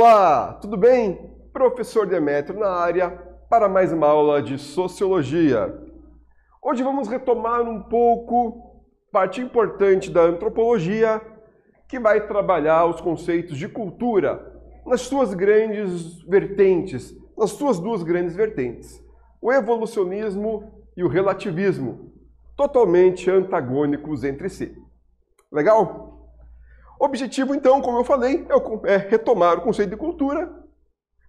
Olá, tudo bem? Professor Demétrio na área para mais uma aula de Sociologia. Hoje vamos retomar um pouco parte importante da antropologia que vai trabalhar os conceitos de cultura nas suas grandes vertentes, nas suas duas grandes vertentes, o evolucionismo e o relativismo, totalmente antagônicos entre si. Legal? O objetivo, então, como eu falei, é retomar o conceito de cultura,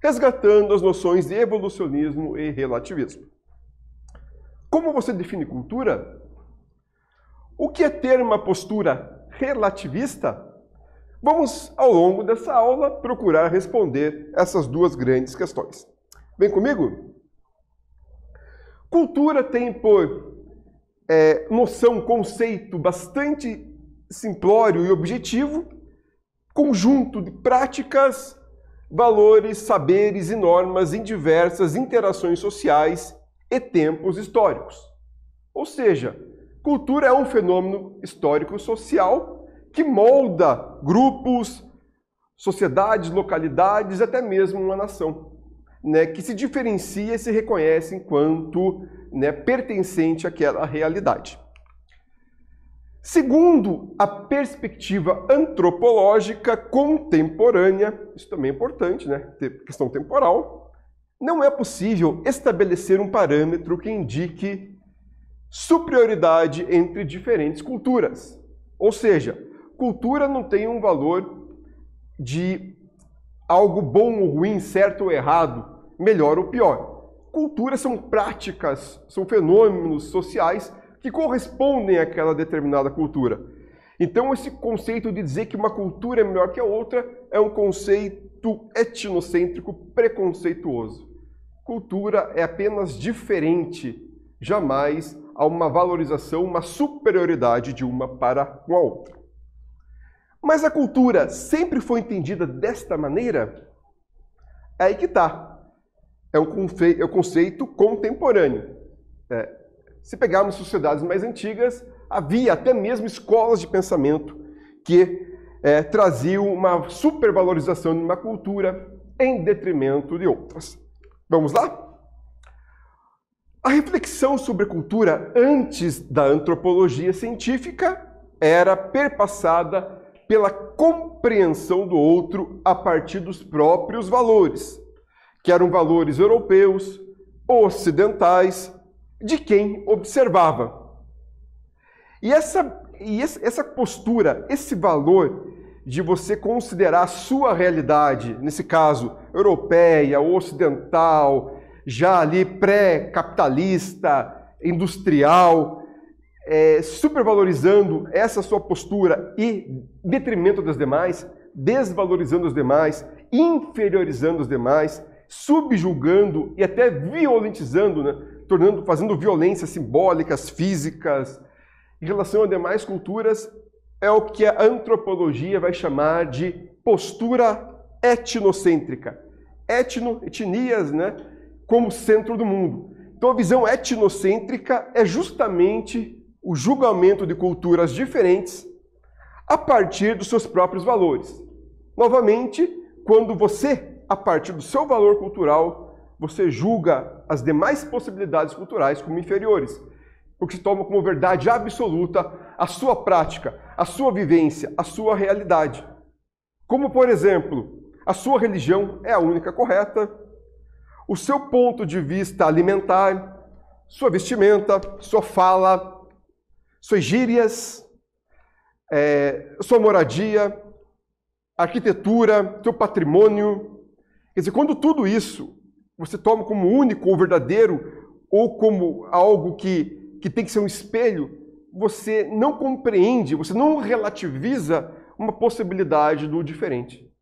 resgatando as noções de evolucionismo e relativismo. Como você define cultura? O que é ter uma postura relativista? Vamos, ao longo dessa aula, procurar responder essas duas grandes questões. Vem comigo? Cultura tem por noção, conceito bastante simplório e objetivo, conjunto de práticas, valores, saberes e normas em diversas interações sociais e tempos históricos. Ou seja, cultura é um fenômeno histórico-social que molda grupos, sociedades, localidades, até mesmo uma nação, que se diferencia e se reconhece enquanto pertencente àquela realidade. Segundo a perspectiva antropológica contemporânea, isso também é importante, questão temporal, não é possível estabelecer um parâmetro que indique superioridade entre diferentes culturas. Ou seja, cultura não tem um valor de algo bom ou ruim, certo ou errado, melhor ou pior. Culturas são práticas, são fenômenos sociais que correspondem àquela determinada cultura. Então, esse conceito de dizer que uma cultura é melhor que a outra é um conceito etnocêntrico preconceituoso. Cultura é apenas diferente, jamais há uma valorização, uma superioridade de uma para com a outra. Mas a cultura sempre foi entendida desta maneira? É aí que está. É um conceito contemporâneo. Se pegarmos sociedades mais antigas, havia até mesmo escolas de pensamento que traziam uma supervalorização de uma cultura em detrimento de outras. Vamos lá? A reflexão sobre a cultura antes da antropologia científica era perpassada pela compreensão do outro a partir dos próprios valores, que eram valores europeus, ocidentais, de quem observava. E essa postura, esse valor de você considerar a sua realidade, nesse caso, europeia, ocidental, já ali pré-capitalista, industrial, supervalorizando essa sua postura e detrimento das demais, desvalorizando os demais, inferiorizando os demais, subjugando e até violentizando, fazendo violências simbólicas, físicas, em relação a demais culturas, é o que a antropologia vai chamar de postura etnocêntrica. Etnias, como centro do mundo. Então a visão etnocêntrica é justamente o julgamento de culturas diferentes a partir dos seus próprios valores. Novamente, quando você, a partir do seu valor cultural, você julga as demais possibilidades culturais como inferiores, porque se toma como verdade absoluta a sua prática, a sua vivência, a sua realidade. Como, por exemplo, a sua religião é a única correta, o seu ponto de vista alimentar, sua vestimenta, sua fala, suas gírias, sua moradia, arquitetura, seu patrimônio. Quer dizer, quando tudo isso você toma como único ou verdadeiro, ou como algo que tem que ser um espelho, você não compreende, você não relativiza uma possibilidade do diferente.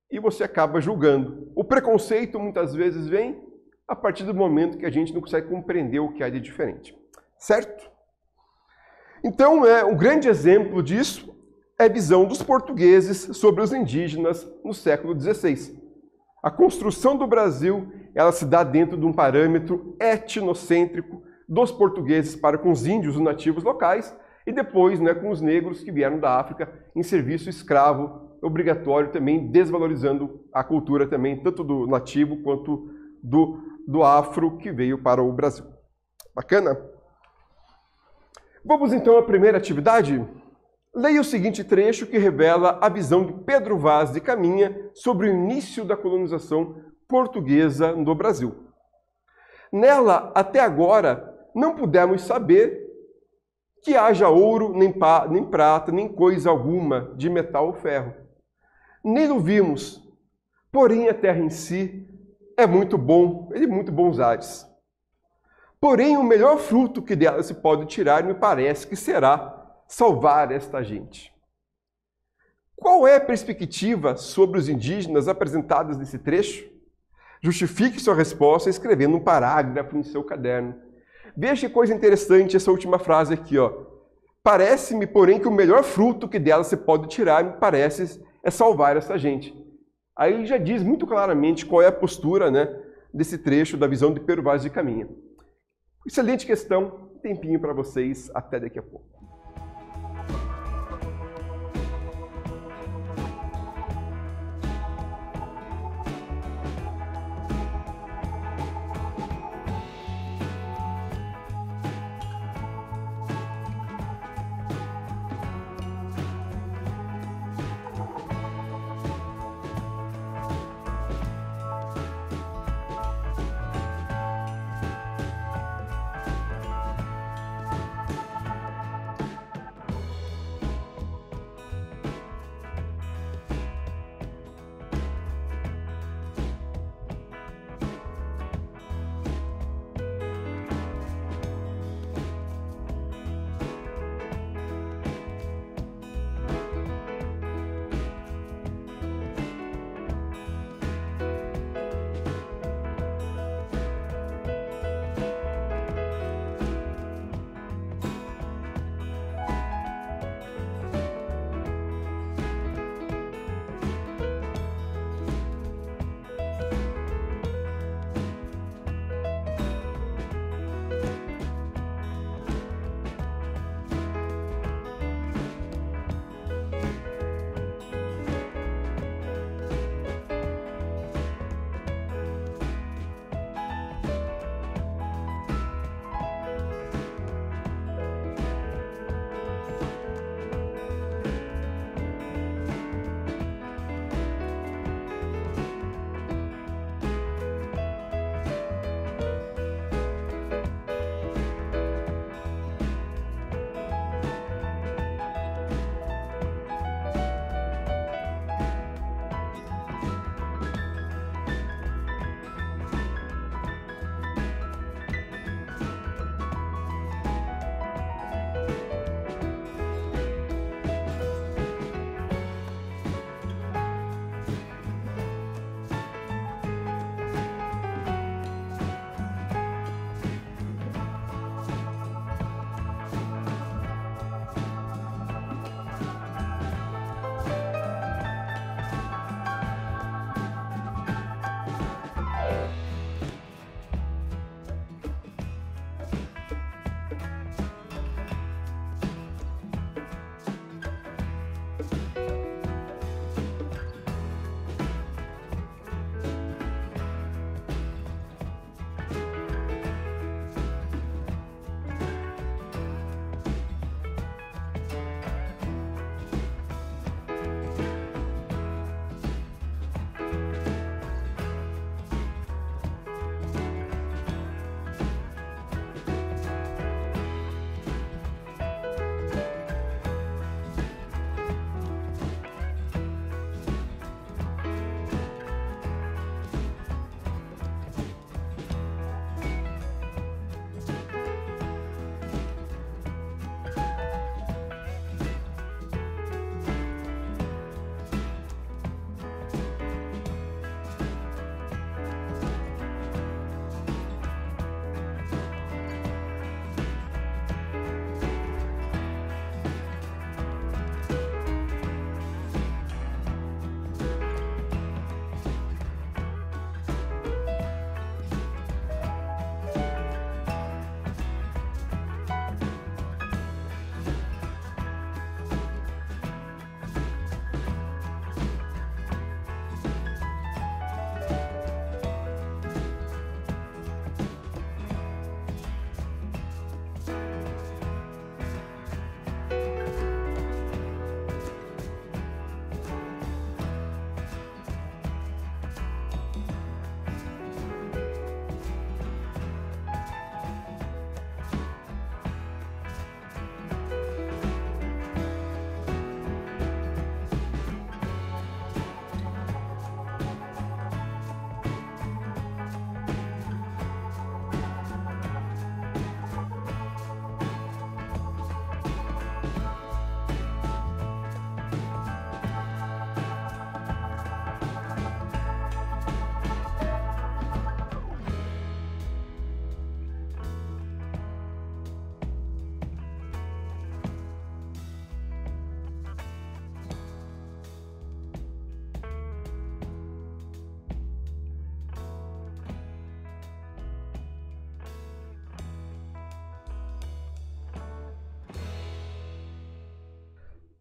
E você acaba julgando. O preconceito muitas vezes vem a partir do momento que a gente não consegue compreender o que há de diferente. Certo? Então, um grande exemplo disso é a visão dos portugueses sobre os indígenas no século XVI. A construção do Brasil, ela se dá dentro de um parâmetro etnocêntrico dos portugueses para com os índios, os nativos locais, e depois, né, com os negros que vieram da África em serviço escravo obrigatório, também desvalorizando a cultura também, tanto do nativo quanto do afro que veio para o Brasil. Bacana? Vamos então à primeira atividade? Leia o seguinte trecho que revela a visão de Pedro Vaz de Caminha sobre o início da colonização portuguesa no Brasil. Nela, até agora, não pudemos saber que haja ouro, nem prata, nem coisa alguma de metal ou ferro. Nem o vimos, porém a terra em si é muito bom, é de muito bons ares. Porém, o melhor fruto que dela se pode tirar, me parece que será salvar esta gente. Qual é a perspectiva sobre os indígenas apresentadas nesse trecho? Justifique sua resposta escrevendo um parágrafo em seu caderno. Veja que coisa interessante essa última frase aqui, ó. Parece-me, porém, que o melhor fruto que dela se pode tirar, me parece, é salvar essa gente. Aí ele já diz muito claramente qual é a postura, né, desse trecho da visão de Pedro Vaz de Caminha. Excelente questão, um tempinho para vocês, até daqui a pouco.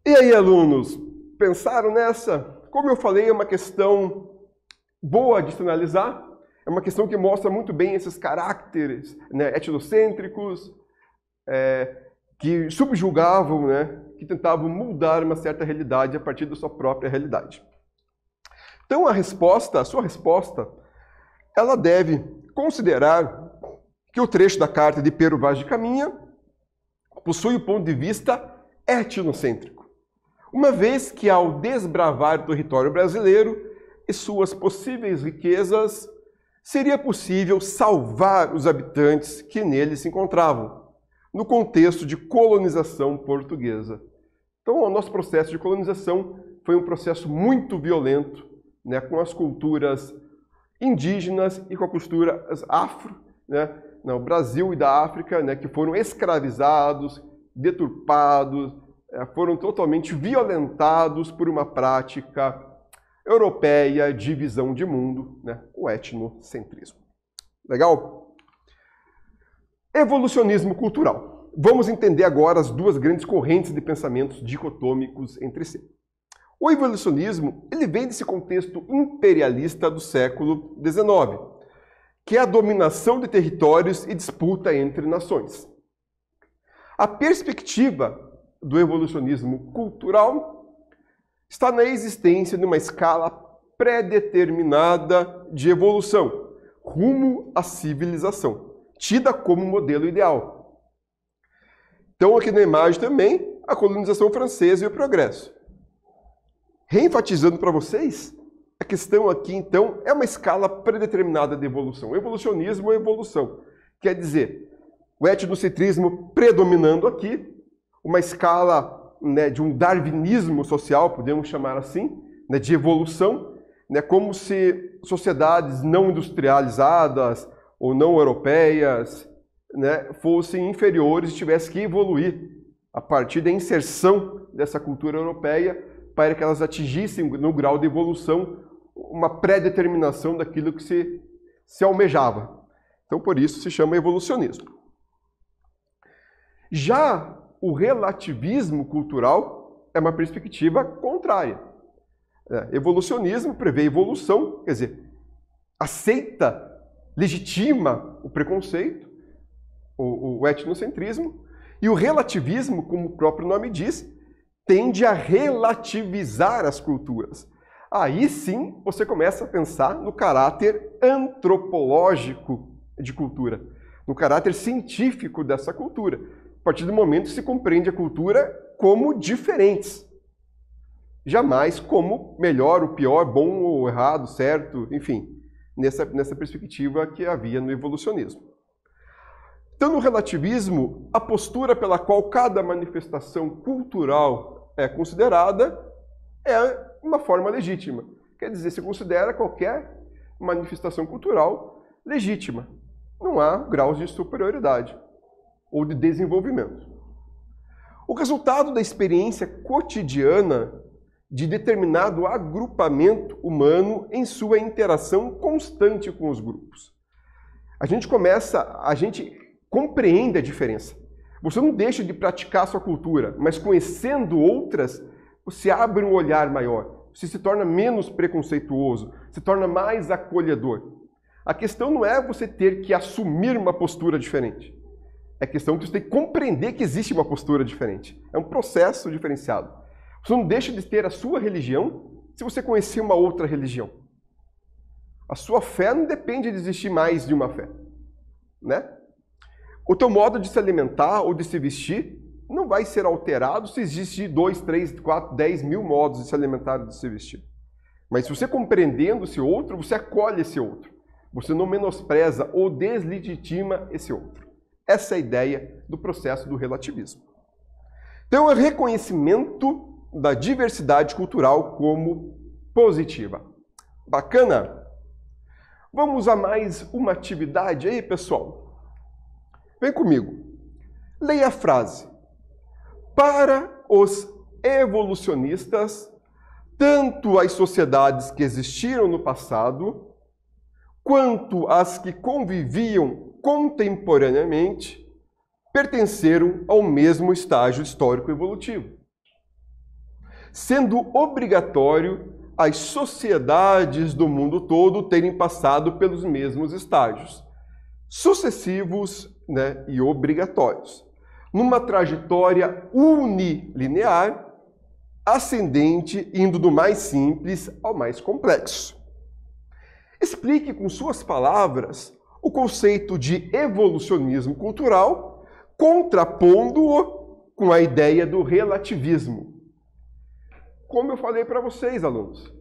E aí, alunos, pensaram nessa? Como eu falei, é uma questão boa de se analisar, é uma questão que mostra muito bem esses caracteres, né, etnocêntricos, que subjugavam, né, que tentavam mudar uma certa realidade a partir da sua própria realidade. Então, a sua resposta, ela deve considerar que o trecho da carta de Pero Vaz de Caminha possui o ponto de vista etnocêntrico, uma vez que ao desbravar o território brasileiro e suas possíveis riquezas, seria possível salvar os habitantes que nele se encontravam, no contexto de colonização portuguesa. Então, o nosso processo de colonização foi um processo muito violento, né, com as culturas indígenas e com as culturas afro, né, no Brasil e da África, né, que foram escravizados, deturpados, foram totalmente violentados por uma prática europeia de visão de mundo, né, o etnocentrismo. Legal? Evolucionismo cultural. Vamos entender agora as duas grandes correntes de pensamentos dicotômicos entre si. O evolucionismo, ele vem desse contexto imperialista do século XIX, que é a dominação de territórios e disputa entre nações. A perspectiva do evolucionismo cultural está na existência de uma escala pré-determinada de evolução, rumo à civilização, tida como modelo ideal. Então, aqui na imagem também, a colonização francesa e o progresso. Reenfatizando para vocês, a questão aqui, então, é uma escala predeterminada de evolução. Evolucionismo é evolução. Quer dizer, o etnocentrismo predominando aqui, uma escala, né, de um darwinismo social, podemos chamar assim, né, de evolução, né, como se sociedades não industrializadas ou não europeias, né, fossem inferiores e tivessem que evoluir a partir da inserção dessa cultura europeia para que elas atingissem, no grau de evolução, uma pré-determinação daquilo que se almejava. Então, por isso se chama evolucionismo. Já o relativismo cultural é uma perspectiva contrária. Evolucionismo prevê evolução, quer dizer, aceita, legitima o preconceito, o etnocentrismo, e o relativismo, como o próprio nome diz, tende a relativizar as culturas. Aí sim você começa a pensar no caráter antropológico de cultura, no caráter científico dessa cultura. A partir do momento que se compreende a cultura como diferentes. Jamais como melhor ou pior, bom ou errado, certo, enfim, nessa perspectiva que havia no evolucionismo. Então, no relativismo, a postura pela qual cada manifestação cultural é considerada é uma forma legítima. Quer dizer, se considera qualquer manifestação cultural legítima. Não há graus de superioridade ou de desenvolvimento. O resultado da experiência cotidiana de determinado agrupamento humano em sua interação constante com os grupos. A gente compreende a diferença. Você não deixa de praticar a sua cultura, mas conhecendo outras, você abre um olhar maior. Você se torna menos preconceituoso, se torna mais acolhedor. A questão não é você ter que assumir uma postura diferente. É questão que você tem que compreender que existe uma postura diferente. É um processo diferenciado. Você não deixa de ter a sua religião se você conhecer uma outra religião. A sua fé não depende de existir mais de uma fé, né? O teu modo de se alimentar ou de se vestir não vai ser alterado se existir 2, 3, 4, 10 mil modos de se alimentar e de se vestir. Mas se você compreendendo esse outro, você acolhe esse outro. Você não menospreza ou deslegitima esse outro. Essa é a ideia do processo do relativismo. Então, é o reconhecimento da diversidade cultural como positiva. Bacana? Vamos a mais uma atividade aí, pessoal? Vem comigo. Leia a frase. Para os evolucionistas, tanto as sociedades que existiram no passado, quanto as que conviviam contemporaneamente, pertenceram ao mesmo estágio histórico evolutivo. sendo obrigatório as sociedades do mundo todo terem passado pelos mesmos estágios, sucessivos, né, e obrigatórios, numa trajetória unilinear, ascendente, indo do mais simples ao mais complexo. Explique com suas palavras o conceito de evolucionismo cultural, contrapondo-o com a ideia do relativismo. Como eu falei para vocês, alunos,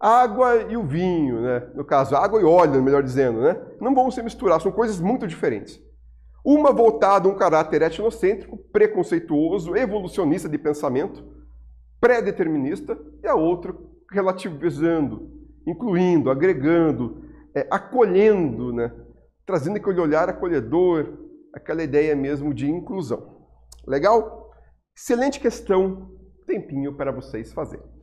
água e o vinho, né? No caso, água e óleo, melhor dizendo, né? Não vão se misturar, são coisas muito diferentes. Uma voltada a um caráter etnocêntrico, preconceituoso, evolucionista de pensamento, pré-determinista, e a outra relativizando, incluindo, agregando, acolhendo, né? Trazendo aquele olhar acolhedor, aquela ideia mesmo de inclusão. Legal? Excelente questão, tempinho para vocês fazerem.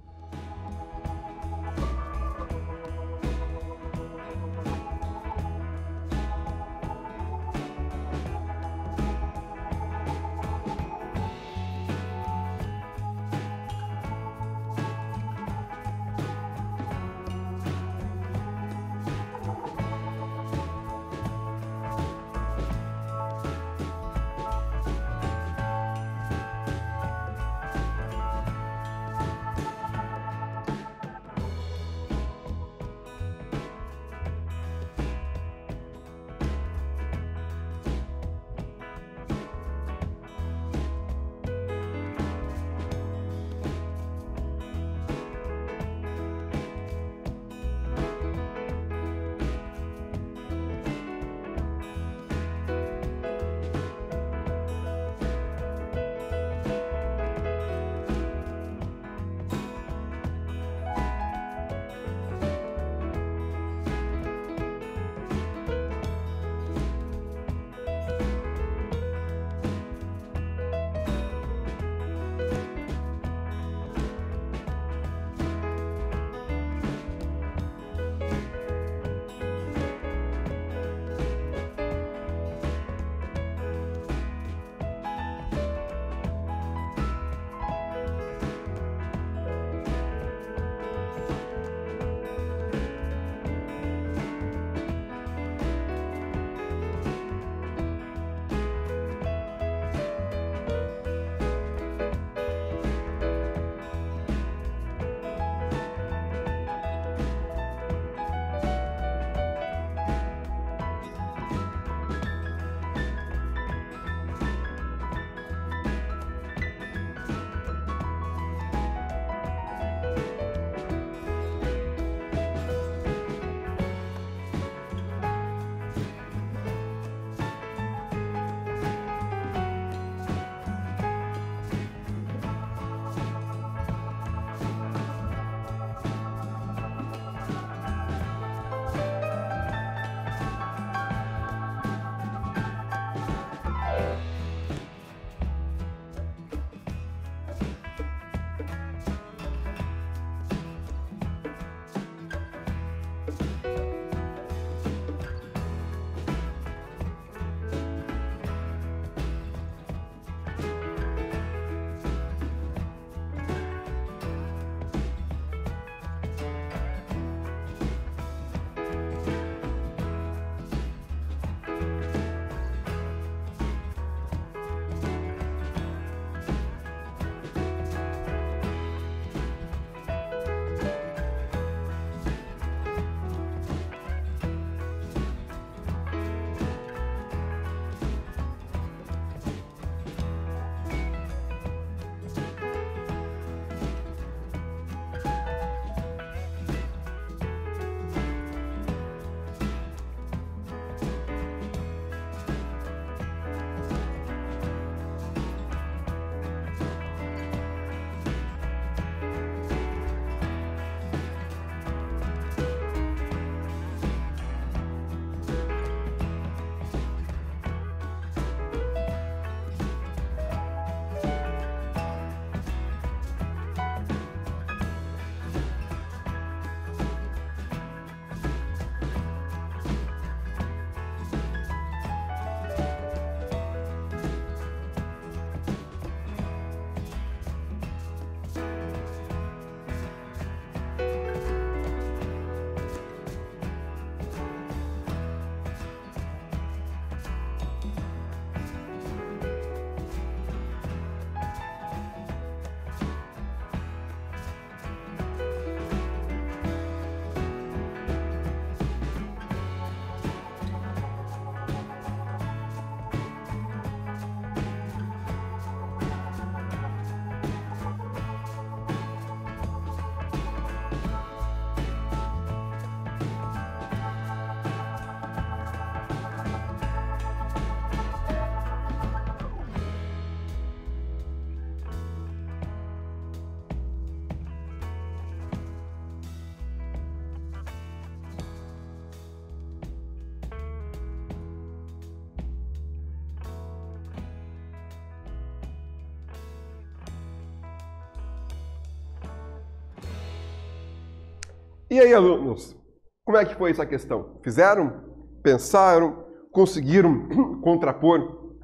E aí, alunos, como é que foi essa questão? Fizeram? Pensaram? Conseguiram contrapor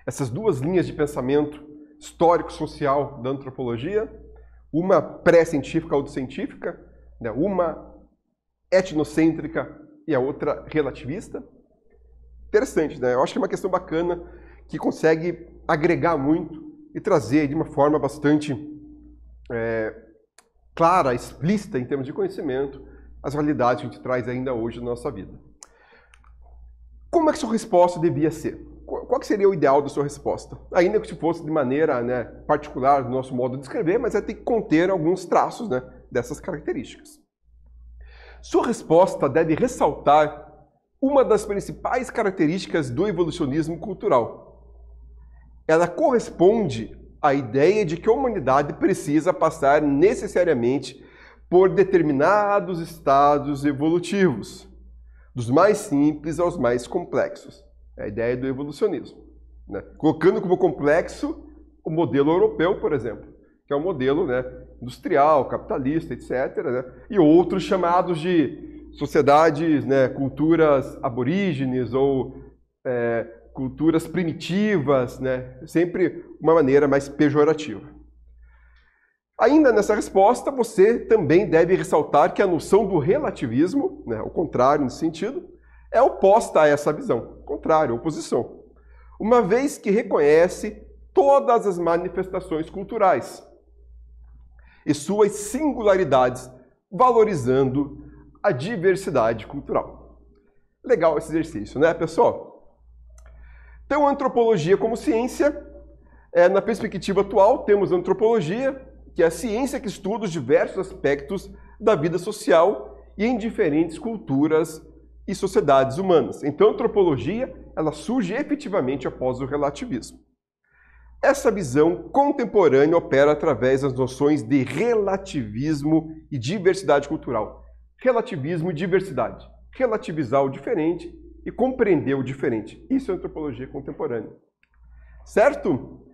essas duas linhas de pensamento histórico-social da antropologia? Uma pré-científica, outra científica, né? Uma etnocêntrica e a outra relativista. Interessante, né? Eu acho que é uma questão bacana que consegue agregar muito e trazer de uma forma bastante clara, explícita em termos de conhecimento, as realidades que a gente traz ainda hoje na nossa vida. Como é que sua resposta devia ser? Qual que seria o ideal da sua resposta? Ainda que se fosse de maneira, né, particular do nosso modo de escrever, mas vai ter que conter alguns traços, né, dessas características. Sua resposta deve ressaltar uma das principais características do evolucionismo cultural. Ela corresponde à ideia de que a humanidade precisa passar necessariamente por determinados estados evolutivos, dos mais simples aos mais complexos. É a ideia do evolucionismo, né? Colocando como complexo o modelo europeu, por exemplo, que é um modelo, né, industrial, capitalista, etc., né? E outros chamados de sociedades, né, culturas aborígenes ou culturas primitivas, né? Sempre uma maneira mais pejorativa. Ainda nessa resposta, você também deve ressaltar que a noção do relativismo, né, ao contrário nesse sentido, é oposta a essa visão, contrário, oposição, uma vez que reconhece todas as manifestações culturais e suas singularidades, valorizando a diversidade cultural. Legal esse exercício, né, pessoal? Então, a antropologia como ciência, na perspectiva atual, temos a antropologia, que é a ciência que estuda os diversos aspectos da vida social e em diferentes culturas e sociedades humanas. Então, a antropologia, ela surge efetivamente após o relativismo. Essa visão contemporânea opera através das noções de relativismo e diversidade cultural. Relativismo e diversidade. Relativizar o diferente e compreender o diferente. Isso é antropologia contemporânea. Certo?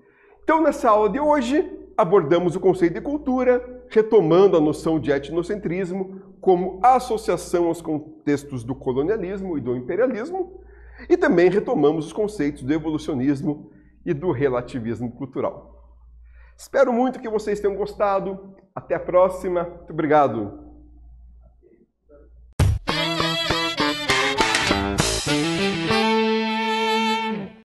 Então, nessa aula de hoje, abordamos o conceito de cultura, retomando a noção de etnocentrismo como associação aos contextos do colonialismo e do imperialismo, e também retomamos os conceitos do evolucionismo e do relativismo cultural. Espero muito que vocês tenham gostado. Até a próxima. Muito obrigado.